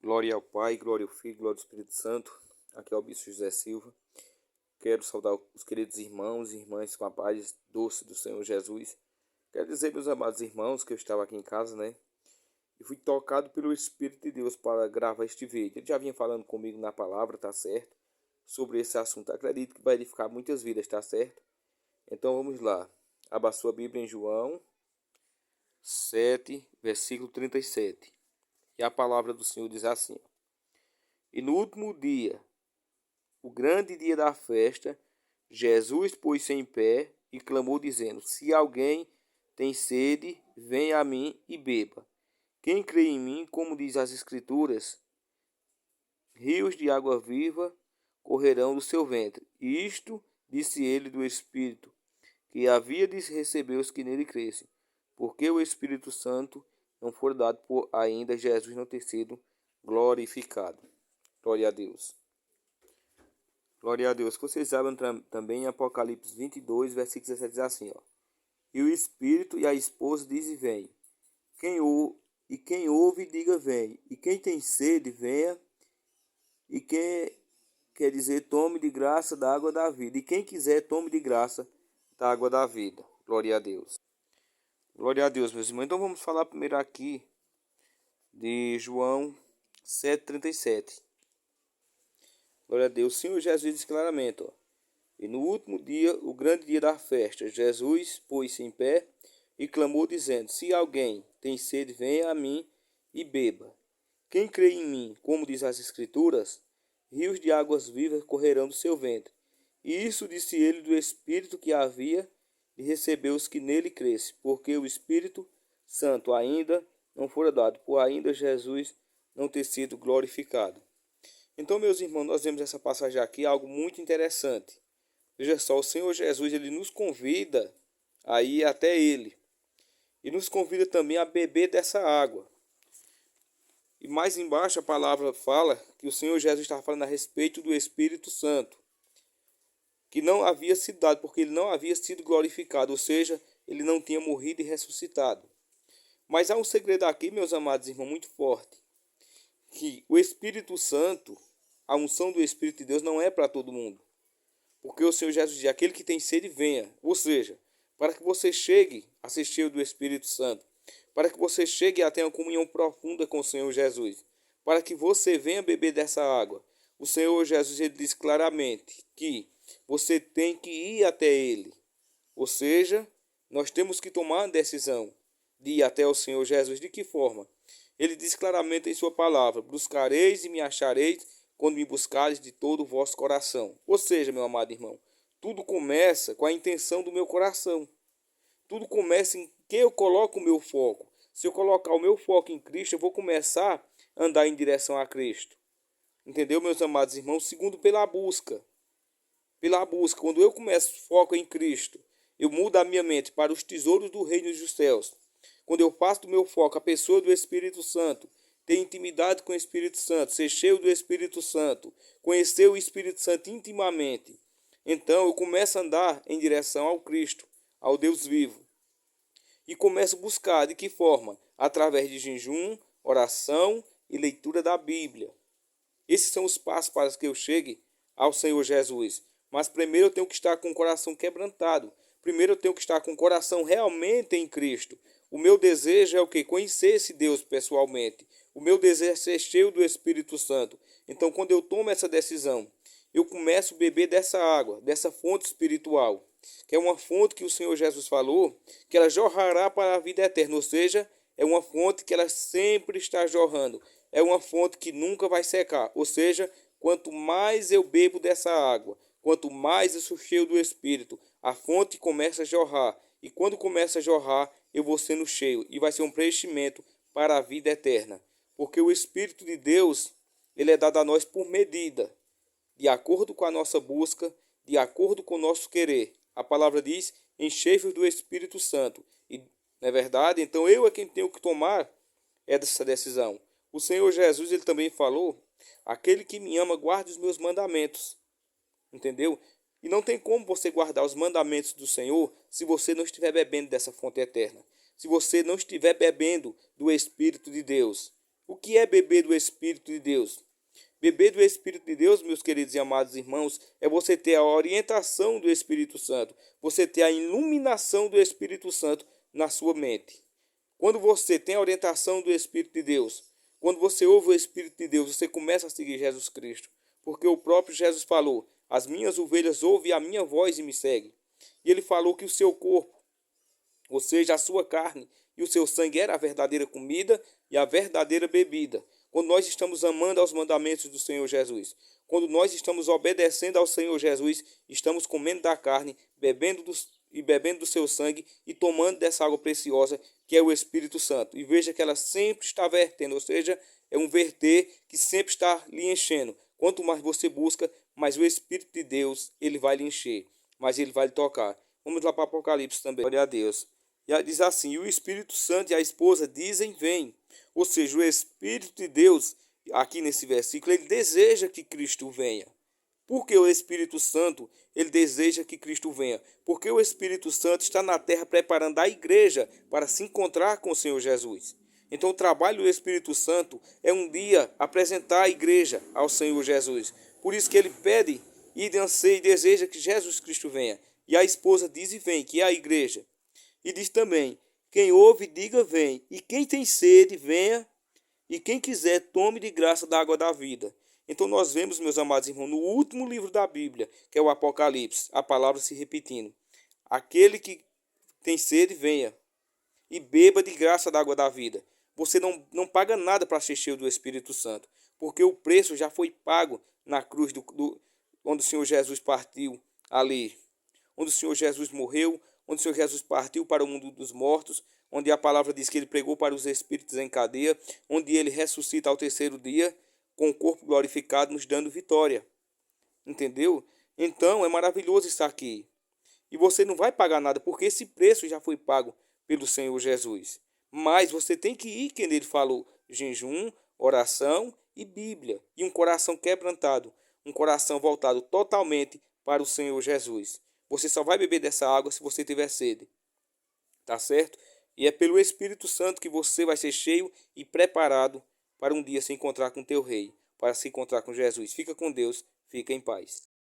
Glória ao Pai, glória ao Filho, glória ao Espírito Santo. Aqui é o Bispo José Silva. Quero saudar os queridos irmãos e irmãs com a paz doce do Senhor Jesus. Quero dizer, meus amados irmãos, que eu estava aqui em casa, E fui tocado pelo Espírito de Deus para gravar este vídeo. Ele já vinha falando comigo na palavra, tá certo? Sobre esse assunto. Acredito que vai edificar muitas vidas, tá certo? Então vamos lá. Abra sua Bíblia em João 7, versículo 37. E a palavra do Senhor diz assim: E no último dia, o grande dia da festa, Jesus pôs-se em pé e clamou, dizendo: Se alguém tem sede, venha a mim e beba. Quem crê em mim, como diz as Escrituras, rios de água viva correrão do seu ventre. E isto disse ele do Espírito, que havia de receber os que nele crescem, porque o Espírito Santo não foi dado por ainda Jesus não ter sido glorificado. Glória a Deus. Glória a Deus. Vocês sabem também em Apocalipse 22, versículo 17 diz assim, ó. E o Espírito e a esposa dizem, vem. Quem ouve, diga, vem. E quem tem sede, venha. E quem quer dizer, tome de graça da água da vida. E quem quiser, tome de graça da água da vida. Glória a Deus. Glória a Deus, meus irmãos. Então vamos falar primeiro aqui de João 7,37. Glória a Deus. O Senhor Jesus diz claramente, ó. E no último dia, o grande dia da festa, Jesus pôs-se em pé e clamou, dizendo: Se alguém tem sede, venha a mim e beba. Quem crê em mim, como diz as Escrituras, rios de águas vivas correrão do seu ventre. E isso disse ele do Espírito que havia de receber os que nele crescem, porque o Espírito Santo ainda não fora dado, por ainda Jesus não ter sido glorificado. Então, meus irmãos, nós vemos essa passagem aqui, algo muito interessante. Veja só, o Senhor Jesus, ele nos convida a ir até ele. E nos convida também a beber dessa água. E mais embaixo a palavra fala que o Senhor Jesus estava falando a respeito do Espírito Santo, que não havia sido dado, porque ele não havia sido glorificado, ou seja, ele não tinha morrido e ressuscitado. Mas há um segredo aqui, meus amados irmãos, muito forte, que o Espírito Santo, a unção do Espírito de Deus não é para todo mundo. Porque o Senhor Jesus diz, aquele que tem sede, venha. Ou seja, para que você chegue a ser cheio do Espírito Santo, para que você chegue a ter uma comunhão profunda com o Senhor Jesus, para que você venha beber dessa água. O Senhor Jesus ele diz claramente que você tem que ir até Ele. Ou seja, nós temos que tomar a decisão de ir até o Senhor Jesus. De que forma? Ele diz claramente em sua palavra: buscareis e me achareis quando me buscares de todo o vosso coração. Ou seja, meu amado irmão, tudo começa com a intenção do meu coração. Tudo começa em que eu coloco o meu foco. Se eu colocar o meu foco em Cristo, eu vou começar a andar em direção a Cristo. Entendeu, meus amados irmãos? Segundo, pela busca. Pela busca. Quando eu começo foco em Cristo, eu mudo a minha mente para os tesouros do reino dos céus. Quando eu faço do meu foco a pessoa do Espírito Santo, ter intimidade com o Espírito Santo, ser cheio do Espírito Santo, conhecer o Espírito Santo intimamente, então eu começo a andar em direção ao Cristo, ao Deus vivo. E começo a buscar de que forma? Através de jejum, oração e leitura da Bíblia. Esses são os passos para que eu chegue ao Senhor Jesus. Mas primeiro eu tenho que estar com o coração quebrantado. Primeiro eu tenho que estar com o coração realmente em Cristo. O meu desejo é o quê? Conhecer esse Deus pessoalmente. O meu desejo é ser cheio do Espírito Santo. Então, quando eu tomo essa decisão, eu começo a beber dessa água, dessa fonte espiritual, que é uma fonte que o Senhor Jesus falou, que ela jorrará para a vida eterna. Ou seja, é uma fonte que ela sempre está jorrando. É uma fonte que nunca vai secar. Ou seja, quanto mais eu bebo dessa água, quanto mais eu sou cheio do Espírito, a fonte começa a jorrar. E quando começa a jorrar, eu vou sendo cheio. E vai ser um preenchimento para a vida eterna. Porque o Espírito de Deus, ele é dado a nós por medida, de acordo com a nossa busca, de acordo com o nosso querer. A palavra diz, enchei-vos do Espírito Santo. E, não é verdade? Então eu é quem tenho que tomar essa decisão. O Senhor Jesus, ele também falou, aquele que me ama, guarde os meus mandamentos. Entendeu? E não tem como você guardar os mandamentos do Senhor se você não estiver bebendo dessa fonte eterna. Se você não estiver bebendo do Espírito de Deus. O que é beber do Espírito de Deus? Beber do Espírito de Deus, meus queridos e amados irmãos, é você ter a orientação do Espírito Santo, você ter a iluminação do Espírito Santo na sua mente. Quando você tem a orientação do Espírito de Deus, quando você ouve o Espírito de Deus, você começa a seguir Jesus Cristo. Porque o próprio Jesus falou: as minhas ovelhas ouvem a minha voz e me seguem. E ele falou que o seu corpo, ou seja, a sua carne e o seu sangue era a verdadeira comida e a verdadeira bebida. Quando nós estamos amando aos mandamentos do Senhor Jesus, quando nós estamos obedecendo ao Senhor Jesus, estamos comendo da carne, bebendo do seu sangue e tomando dessa água preciosa que é o Espírito Santo. E veja que ela sempre está vertendo, ou seja, é um verter que sempre está lhe enchendo. Quanto mais você busca, mais o Espírito de Deus ele vai lhe encher, mais ele vai lhe tocar. Vamos lá para Apocalipse também. Glória a Deus. E diz assim: e o Espírito Santo e a esposa dizem: vem. Ou seja, o Espírito de Deus, aqui nesse versículo, ele deseja que Cristo venha. Porque o Espírito Santo, ele deseja que Cristo venha. Porque o Espírito Santo está na terra preparando a igreja para se encontrar com o Senhor Jesus. Então o trabalho do Espírito Santo é um dia apresentar a igreja ao Senhor Jesus. Por isso que ele pede e anseia e deseja que Jesus Cristo venha. E a esposa diz e vem, que é a igreja. E diz também: quem ouve, diga vem. E quem tem sede, venha. E quem quiser, tome de graça da água da vida. Então nós vemos, meus amados irmãos, no último livro da Bíblia, que é o Apocalipse, a palavra se repetindo: aquele que tem sede, venha e beba de graça da água da vida. Você não paga nada para ser cheio do Espírito Santo, porque o preço já foi pago na cruz onde o Senhor Jesus partiu ali, onde o Senhor Jesus morreu, onde o Senhor Jesus partiu para o mundo dos mortos, onde a palavra diz que ele pregou para os espíritos em cadeia, onde ele ressuscita ao terceiro dia, com o corpo glorificado, nos dando vitória. Entendeu? Então é maravilhoso estar aqui. E você não vai pagar nada, porque esse preço já foi pago pelo Senhor Jesus. Mas você tem que ir, que ele falou: jejum, oração e Bíblia. E um coração quebrantado, um coração voltado totalmente para o Senhor Jesus. Você só vai beber dessa água se você tiver sede. Tá certo? E é pelo Espírito Santo que você vai ser cheio e preparado para um dia se encontrar com teu rei, para se encontrar com Jesus. Fica com Deus, fica em paz.